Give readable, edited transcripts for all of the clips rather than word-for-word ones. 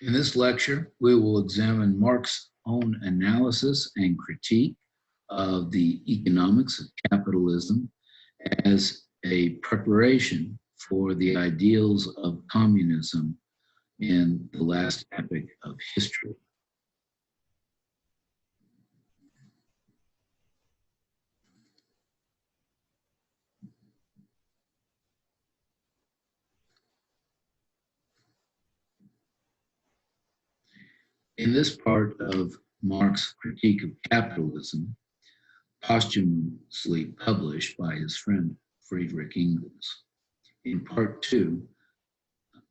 In this lecture, we will examine Marx's own analysis and critique of the economics of capitalism as a preparation for the ideals of communism in the last epoch of history. In this part of Marx's critique of capitalism, posthumously published by his friend Friedrich Engels, in part two,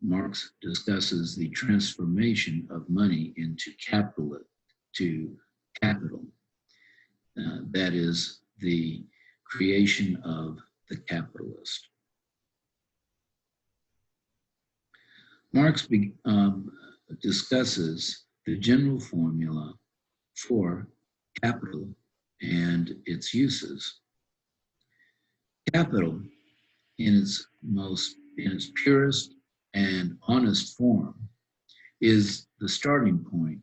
Marx discusses the transformation of money into capital. That is the creation of the capitalist. Marx discusses the general formula for capital and its uses. Capital, in its purest and honest form, is the starting point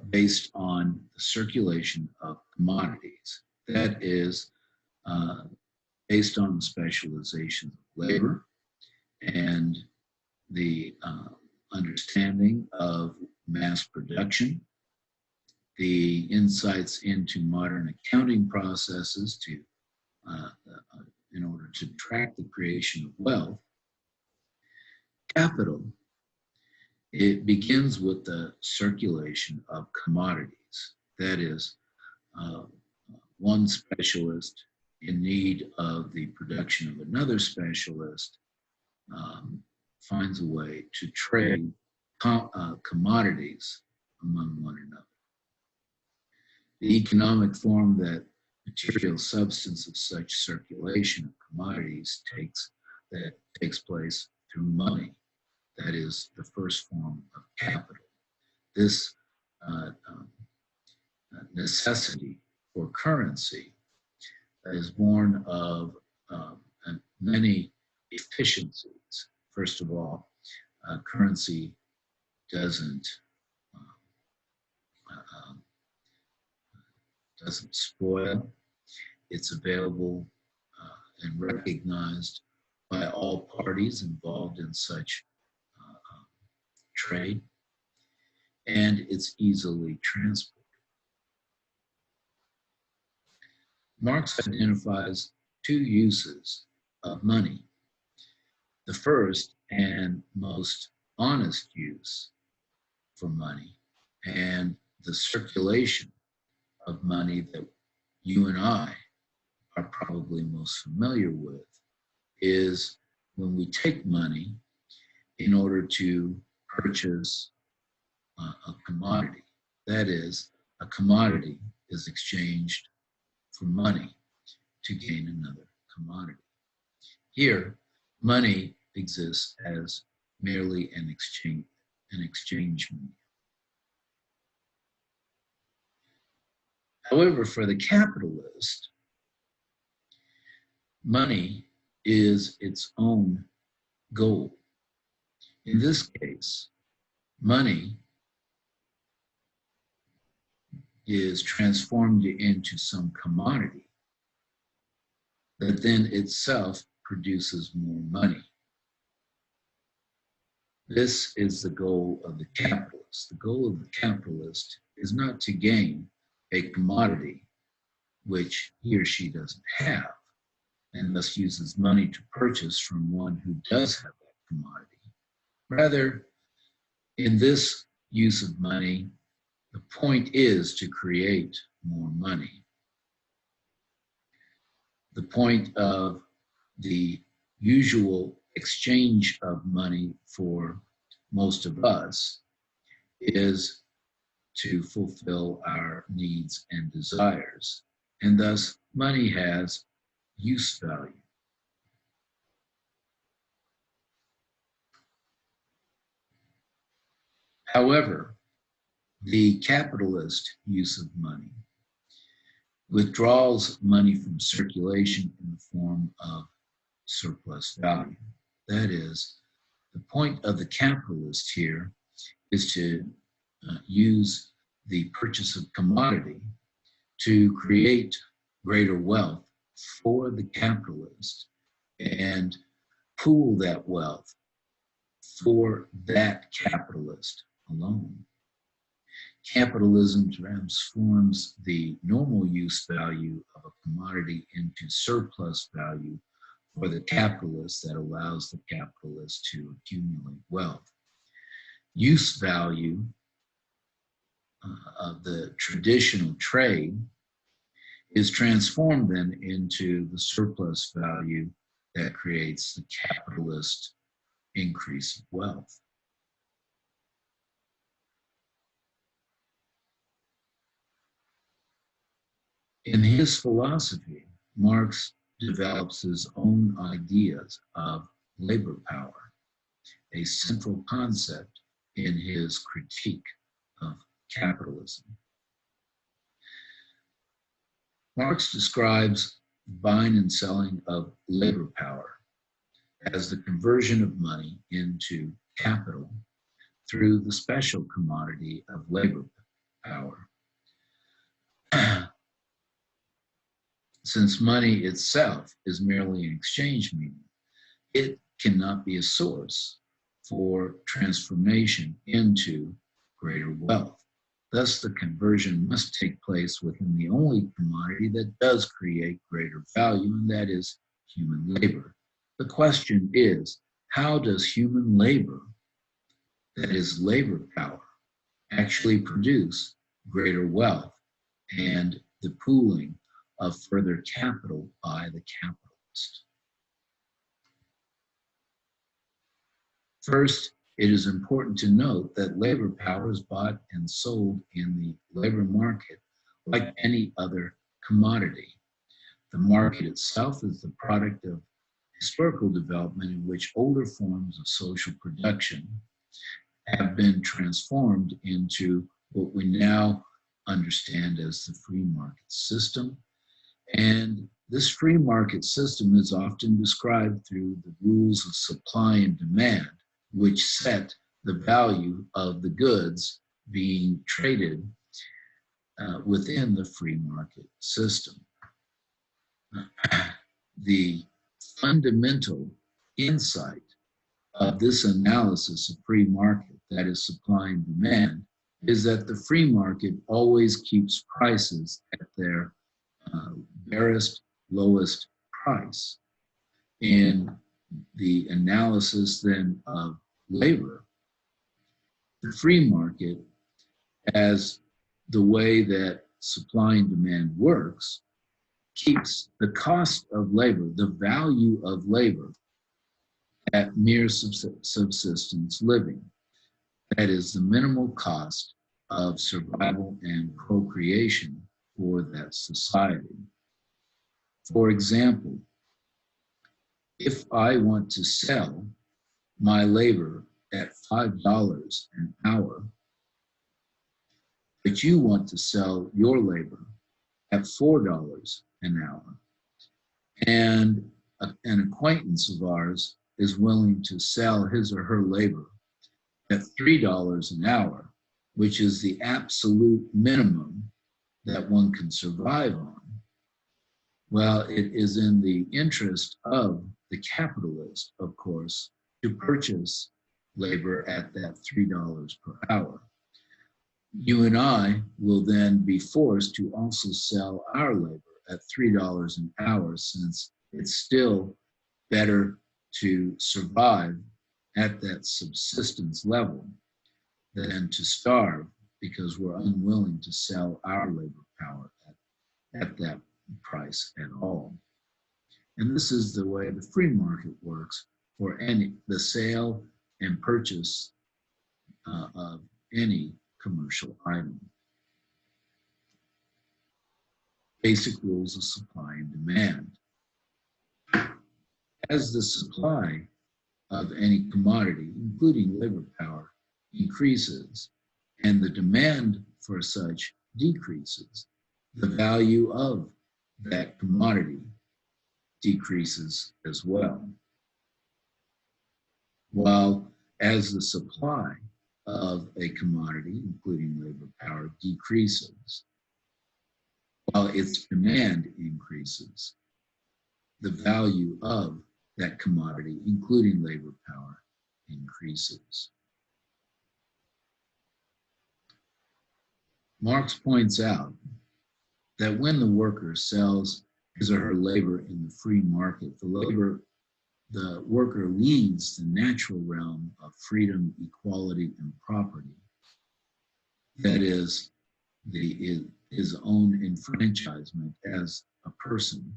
based on the circulation of commodities. That is based on the specialization of labor and the understanding of mass production, the insights into modern accounting processes in order to track the creation of wealth. Capital, it begins with the circulation of commodities. That is, one specialist in need of the production of another specialist finds a way to trade commodities among one another. The economic form that material substance of such circulation of commodities takes place through money. That is the first form of capital. This necessity for currency is born of many efficiencies. First of all, currency doesn't spoil. It's available and recognized by all parties involved in such trade, and it's easily transported. Marx identifies two uses of money. The first and most honest use for money, and the circulation of money that you and I are probably most familiar with, is when we take money in order to purchase a commodity. That is, a commodity is exchanged for money to gain another commodity. Here, money exists as merely an exchange medium. However, for the capitalist, money is its own goal. In this case, money is transformed into some commodity that then itself produces more money. This is the goal of the capitalist. The goal of the capitalist is not to gain a commodity which he or she doesn't have, and thus uses money to purchase from one who does have that commodity. Rather, in this use of money, the point is to create more money. The point of the usual exchange of money for most of us is to fulfill our needs and desires, and thus money has use value. However, the capitalist use of money withdraws money from circulation in the form of surplus value. That is, The point of the capitalist here is to use the purchase of commodity to create greater wealth for the capitalist and pool that wealth for that capitalist alone. Capitalism transforms the normal use value of a commodity into surplus value for the capitalist that allows the capitalist to accumulate wealth. Use value of the traditional trade is transformed then into the surplus value that creates the capitalist increase of wealth. In his philosophy, Marx develops his own ideas of labor power, a central concept in his critique of capitalism. Marx describes buying and selling of labor power as the conversion of money into capital through the special commodity of labor power. Since money itself is merely an exchange medium, it cannot be a source for transformation into greater wealth. Thus, the conversion must take place within the only commodity that does create greater value, and that is human labor. The question is, how does human labor, that is labor power, actually produce greater wealth and the pooling of further capital by the capitalist? First, it is important to note that labor power is bought and sold in the labor market like any other commodity. The market itself is the product of historical development in which older forms of social production have been transformed into what we now understand as the free market system. And this free market system is often described through the rules of supply and demand, which set the value of the goods being traded within the free market system. The fundamental insight of this analysis of free market, that is supply and demand, is that the free market always keeps prices at their barest, lowest price. In the analysis then of labor, the free market, as the way that supply and demand works, keeps the cost of labor, the value of labor, at mere subsistence living. That is the minimal cost of survival and procreation for that society. For example, if I want to sell my labor at $5 an hour, but you want to sell your labor at $4 an hour, and an acquaintance of ours is willing to sell his or her labor at $3 an hour, which is the absolute minimum that one can survive on, well, it is in the interest of the capitalist, of course, to purchase labor at that $3 per hour. You and I will then be forced to also sell our labor at $3 an hour, since it's still better to survive at that subsistence level than to starve because we're unwilling to sell our labor power at that price at all. And this is the way the free market works for the sale and purchase of any commercial item. Basic rules of supply and demand. As the supply of any commodity, including labor power, increases and the demand for such decreases, the value of that commodity decreases as well. while as the supply of a commodity, including labor power, decreases, while its demand increases, the value of that commodity, including labor power, increases. Marx points out that when the worker sells his or her labor in the free market, the worker leaves the natural realm of freedom, equality, and property. That is, his own enfranchisement as a person,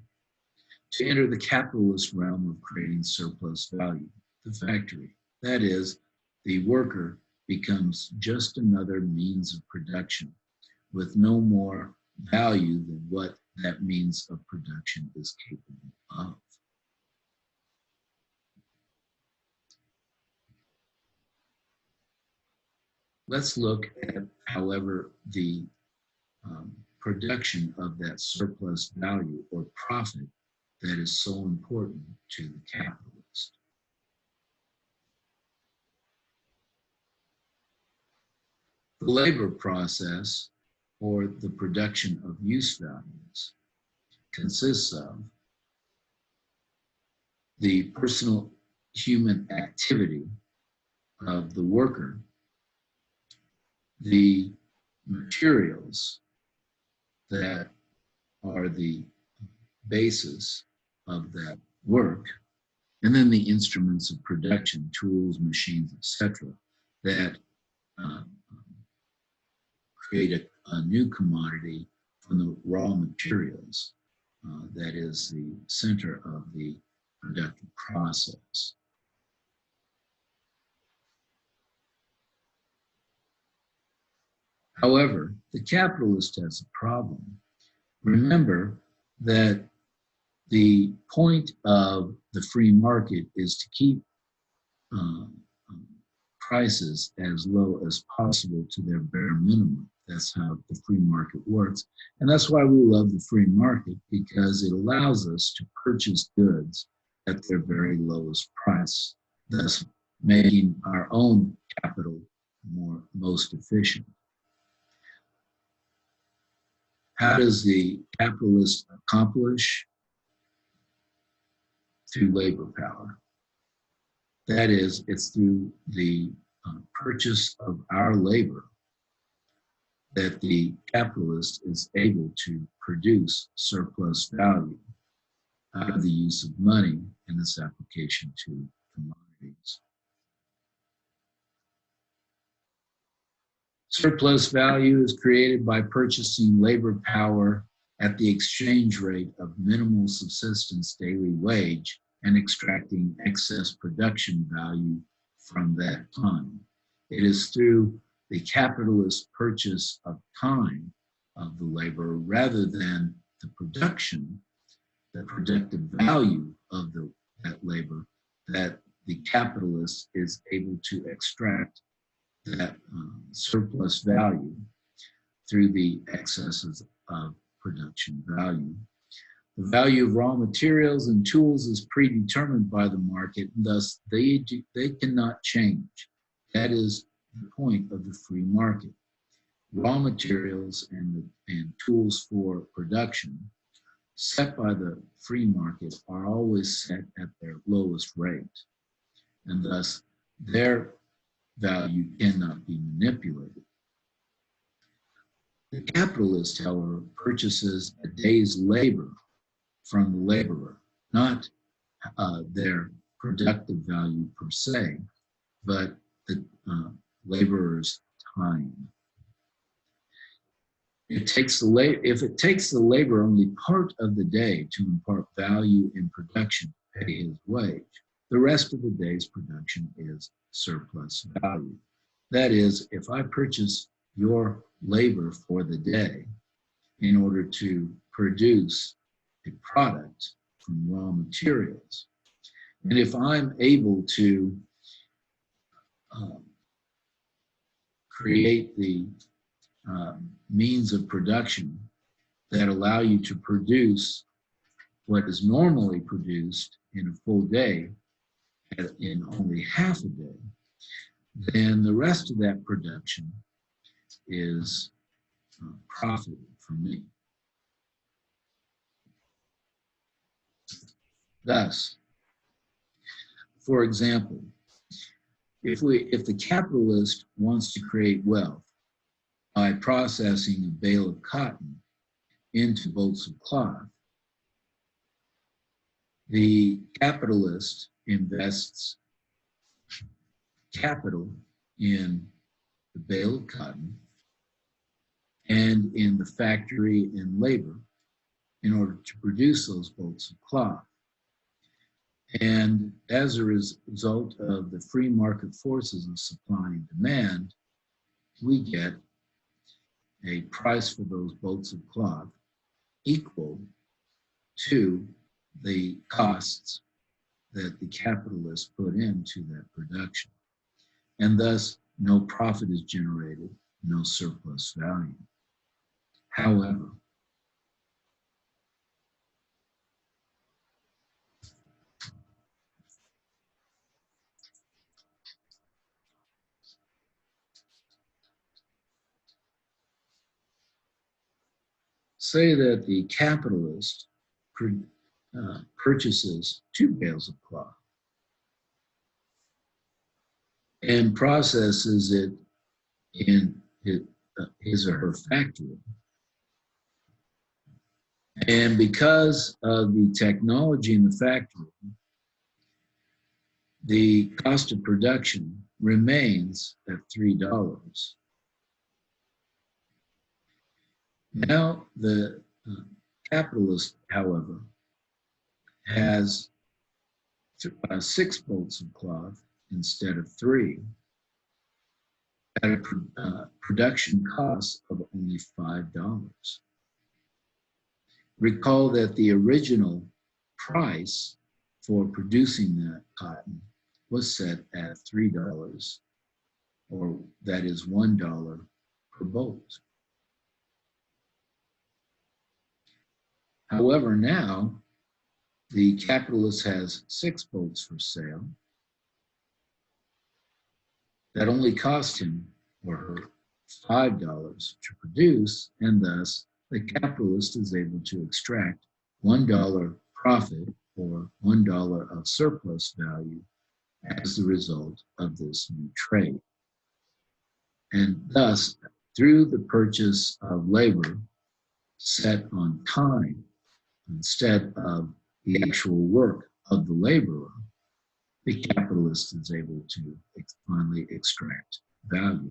to enter the capitalist realm of creating surplus value, the factory. That is, the worker becomes just another means of production with no more value than what that means of production is capable of. Let's look at, however, the production of that surplus value or profit that is so important to the capitalist. The labor process, or the production of use values, consists of the personal human activity of the worker, the materials that are the basis of that work, and then the instruments of production, tools, machines, etc., that create a new commodity from the raw materials that is the center of the productive process. However, the capitalist has a problem. Remember that the point of the free market is to keep prices as low as possible to their bare minimum. That's how the free market works. And that's why we love the free market, because it allows us to purchase goods at their very lowest price, thus making our own capital most efficient. How does the capitalist accomplish? Through labor power. That is, it's through the purchase of our labor that the capitalist is able to produce surplus value out of the use of money and its application to commodities. Surplus value is created by purchasing labor power at the exchange rate of minimal subsistence daily wage and extracting excess production value from that time. It is through the capitalist purchase of time of the laborer rather than the production, the productive value of that labor, that the capitalist is able to extract that surplus value through the excesses of production value. The value of raw materials and tools is predetermined by the market, and thus they cannot change. That is the point of the free market. Raw materials and tools for production set by the free market are always set at their lowest rate, and thus their value cannot be manipulated. The capitalist, however, purchases a day's labor from the laborer, not their productive value per se, but the laborer's time. If it takes the labor only part of the day to impart value in production to pay his wage, the rest of the day's production is surplus value. That is, if I purchase your labor for the day in order to produce a product from raw materials, and if I'm able to create the means of production that allow you to produce what is normally produced in a full day in only half a day, then the rest of that production is profit for me. Thus, for example, if the capitalist wants to create wealth by processing a bale of cotton into bolts of cloth, the capitalist invests capital in the bale of cotton and in the factory and labor in order to produce those bolts of cloth. And as a result of the free market forces of supply and demand, we get a price for those bolts of cloth equal to the costs that the capitalists put into that production. And thus, no profit is generated, no surplus value. However, say that the capitalist purchases 2 bales of cloth and processes it in his or her factory. And because of the technology in the factory, the cost of production remains at $3. Now, the capitalist, however, has 6 bolts of cloth instead of 3 at a production cost of only $5. Recall that the original price for producing that cotton was set at $3, or that is $1 per bolt. However, now the capitalist has 6 bolts for sale that only cost him or her $5 to produce, and thus the capitalist is able to extract $1 profit or $1 of surplus value as the result of this new trade. And thus, through the purchase of labor set on time instead of the actual work of the laborer, the capitalist is able to finally extract value.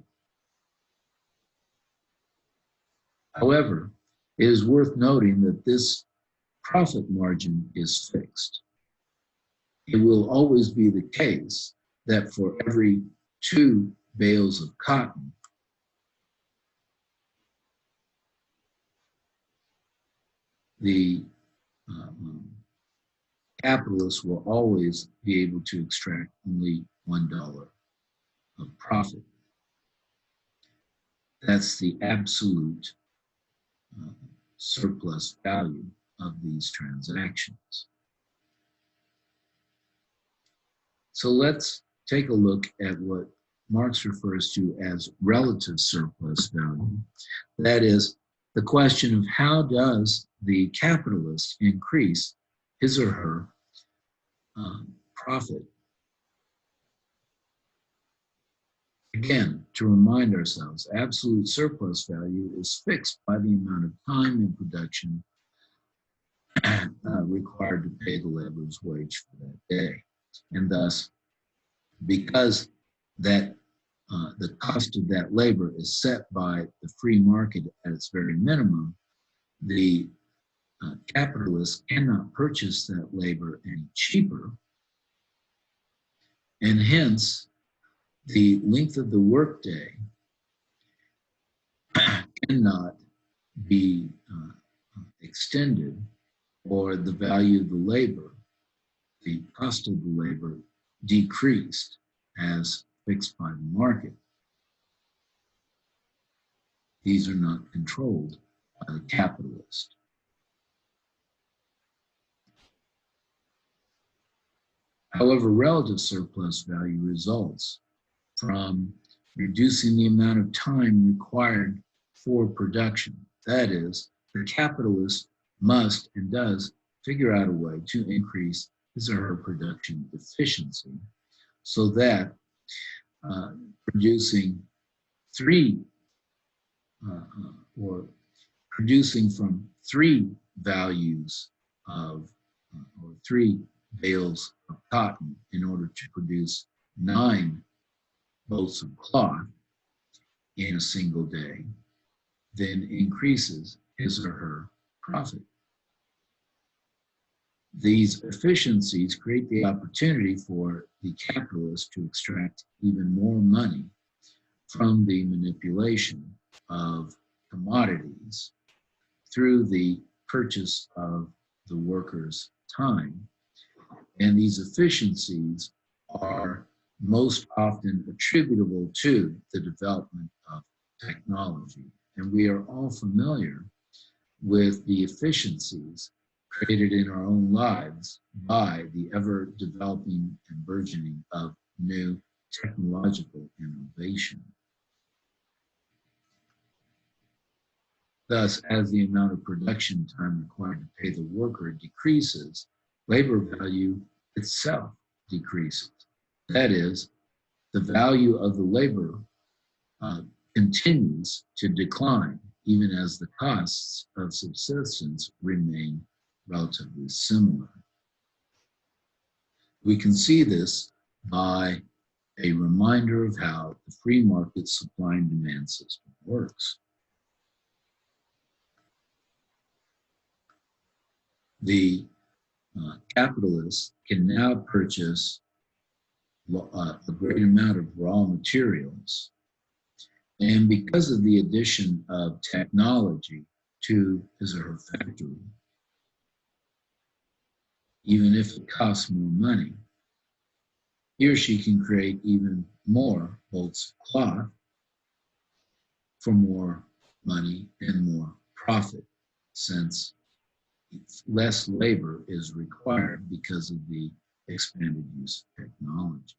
However, it is worth noting that this profit margin is fixed. It will always be the case that for every 2 bales of cotton, the capitalist will always be able to extract only $1 of profit. That's the absolute surplus value of these transactions. So let's take a look at what Marx refers to as relative surplus value. That is the question of how does the capitalist increase his or her profit. Again, to remind ourselves, absolute surplus value is fixed by the amount of time in production required to pay the laborer's wage for that day. And thus, because that the cost of that labor is set by the free market at its very minimum, the capitalist cannot purchase that labor any cheaper, and hence the length of the workday cannot be extended, or the value of the labor, the cost of the labor, decreased as fixed by the market. These are not controlled by the capitalist. However, relative surplus value results from reducing the amount of time required for production. That is, the capitalist must and does figure out a way to increase his or her production efficiency so that producing three or producing from three values of or three bales of cotton in order to produce 9 bolts of cloth in a single day, then increases his or her profit. These efficiencies create the opportunity for the capitalist to extract even more money from the manipulation of commodities through the purchase of the worker's time. And these efficiencies are most often attributable to the development of technology. And we are all familiar with the efficiencies created in our own lives by the ever developing and burgeoning of new technological innovation. Thus, as the amount of production time required to pay the worker decreases, labor value itself decreases. That is, the value of the labor continues to decline, even as the costs of subsistence remain relatively similar. We can see this by a reminder of how the free market supply and demand system works. The capitalist can now purchase a great amount of raw materials. And because of the addition of technology to his or her factory, even if it costs more money, he or she can create even more bolts of cloth for more money and more profit, since less labor is required because of the expanded use of technology.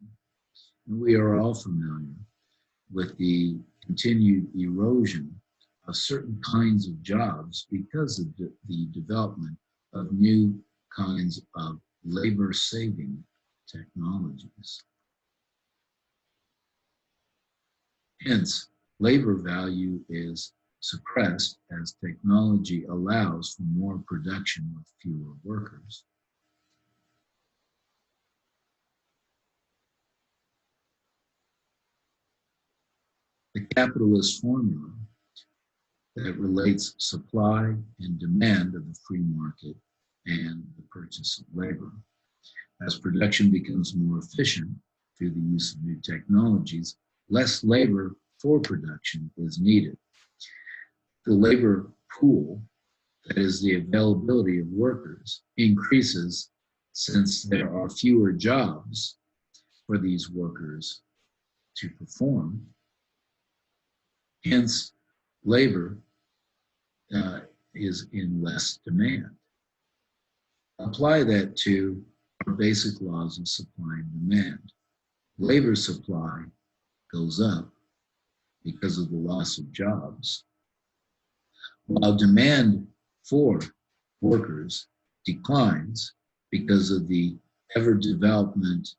And we are all familiar with the continued erosion of certain kinds of jobs because of the development of new kinds of labor-saving technologies. Hence, labor value is suppressed as technology allows for more production with fewer workers. The capitalist formula that relates supply and demand of the free market and the purchase of labor. As production becomes more efficient through the use of new technologies, less labor for production is needed. The labor pool, that is the availability of workers, increases since there are fewer jobs for these workers to perform. Hence, labor is in less demand. Apply that to our basic laws of supply and demand. Labor supply goes up because of the loss of jobs, while demand for workers declines because of the ever development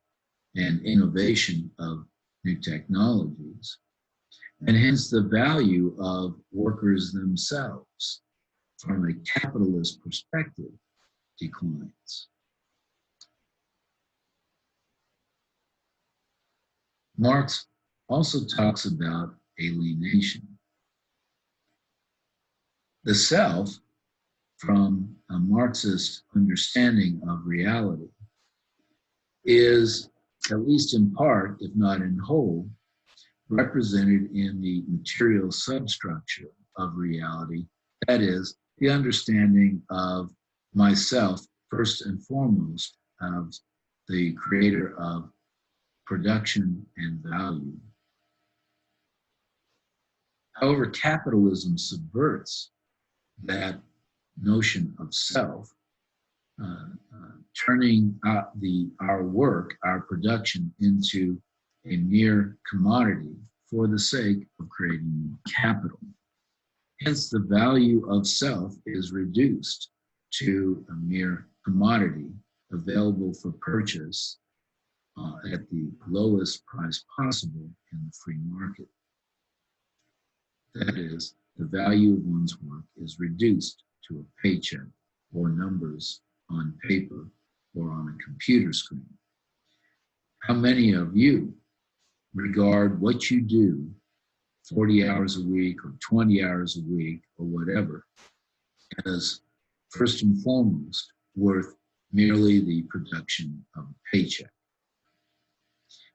and innovation of new technologies. And hence the value of workers themselves from a capitalist perspective declines. Marx also talks about alienation. The self, from a Marxist understanding of reality, is, at least in part, if not in whole, represented in the material substructure of reality, that is, the understanding of myself, first and foremost, as the creator of production and value. However, capitalism subverts that notion of self turning our work, our production, into a mere commodity for the sake of creating more capital. Hence, the value of self is reduced to a mere commodity available for purchase at the lowest price possible in the free market. That is, the value of one's work is reduced to a paycheck or numbers on paper or on a computer screen. How many of you regard what you do 40 hours a week or 20 hours a week or whatever as first and foremost worth merely the production of a paycheck?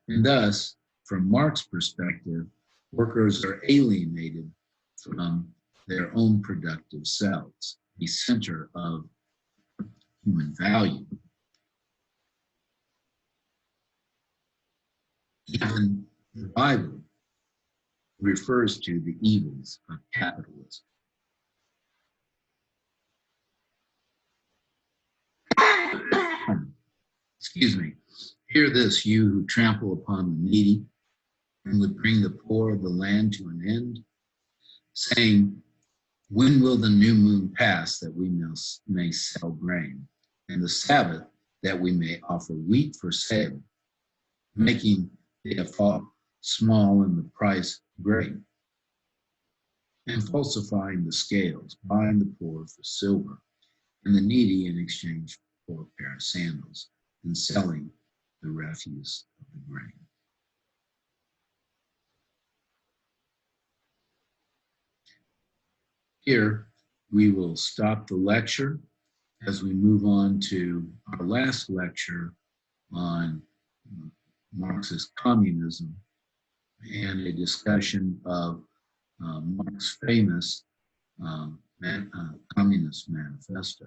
And thus, from Marx's perspective, workers are alienated from their own productive selves, the center of human value. Even the Bible refers to the evils of capitalism. Excuse me. Hear this, you who trample upon the needy and would bring the poor of the land to an end, saying, when will the new moon pass that we may sell grain, and the Sabbath that we may offer wheat for sale, making the epoch small and the price great, and falsifying the scales, buying the poor for silver, and the needy in exchange for a pair of sandals, and selling the refuse of the grain. Here, we will stop the lecture as we move on to our last lecture on Marxist communism and a discussion of Marx's famous Communist Manifesto.